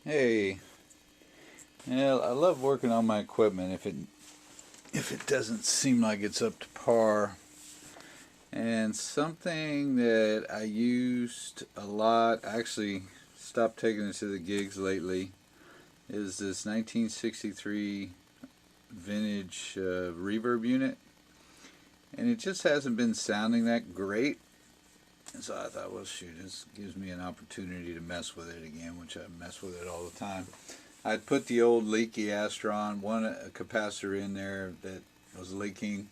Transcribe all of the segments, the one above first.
Hey, yeah, I love working on my equipment if it doesn't seem like it's up to par. And something that I used a lot, I actually stopped taking it to the gigs lately, is this 1963 vintage reverb unit. And it just hasn't been sounding that great. And so I thought, well, shoot, this gives me an opportunity to mess with it again, which I mess with it all the time. I'd put the old leaky Astron, a capacitor in there that was leaking.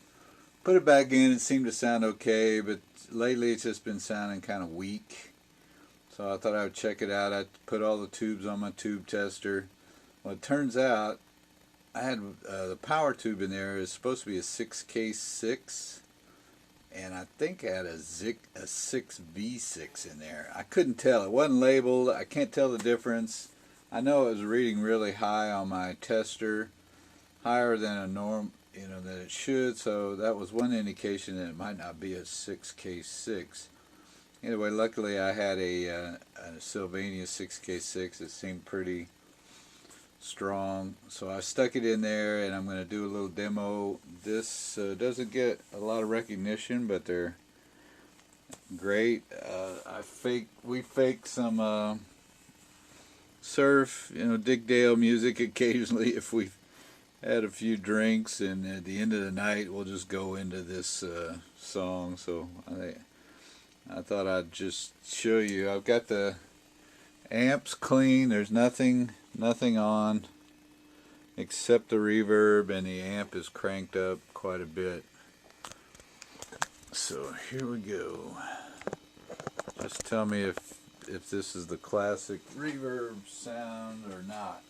Put it back in, it seemed to sound okay, but lately it's just been sounding kind of weak. So I thought I would check it out. I put all the tubes on my tube tester. Well, it turns out I had the power tube in there is supposed to be a 6K6. And I think I had a 6V6 in there. I couldn't tell. It wasn't labeled. I can't tell the difference. I know it was reading really high on my tester, higher than a norm, that it should. So that was one indication that it might not be a 6K6. Anyway, luckily I had a Sylvania 6K6 that seemed pretty strong, so I stuck it in there, and I'm going to do a little demo. This doesn't get a lot of recognition, but they're great. We fake some surf, Dick Dale music occasionally if we've had a few drinks, and at the end of the night we'll just go into this song. So I thought I'd just show you. I've got the amps clean. There's nothing on except the reverb, and the amp is cranked up quite a bit. So here we go. Just tell me if this is the classic reverb sound or not.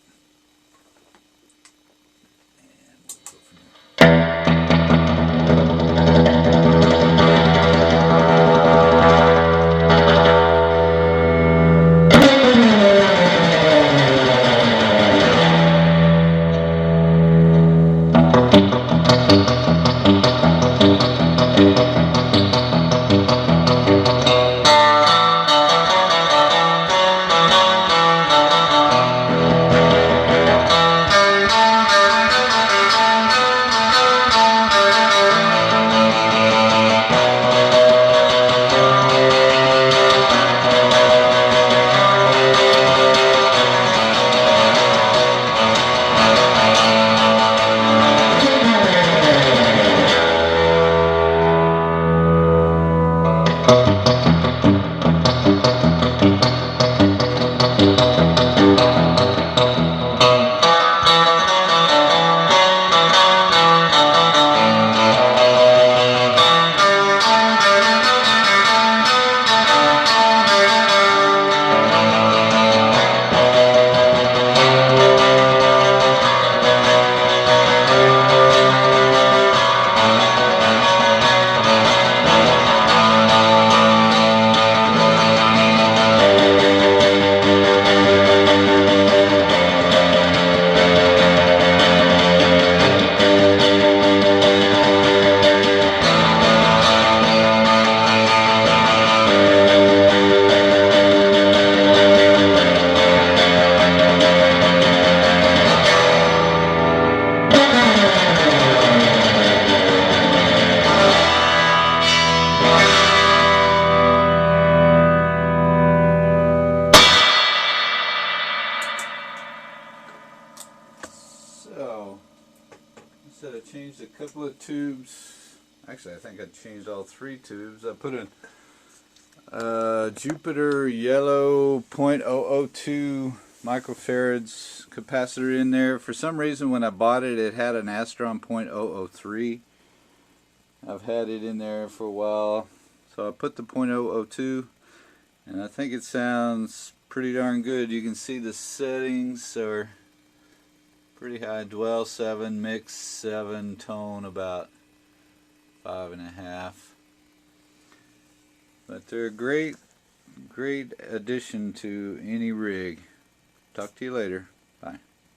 So, I changed a couple of tubes. Actually, I think I changed all three tubes. I put a Jupiter yellow .002 microfarads capacitor in there. For some reason, when I bought it, it had an Astron .003. I've had it in there for a while. So I put the .002, and I think it sounds pretty darn good. You can see the settings are pretty high. Dwell 7, mix 7, tone about 5.5. But they're a great addition to any rig. Talk to you later.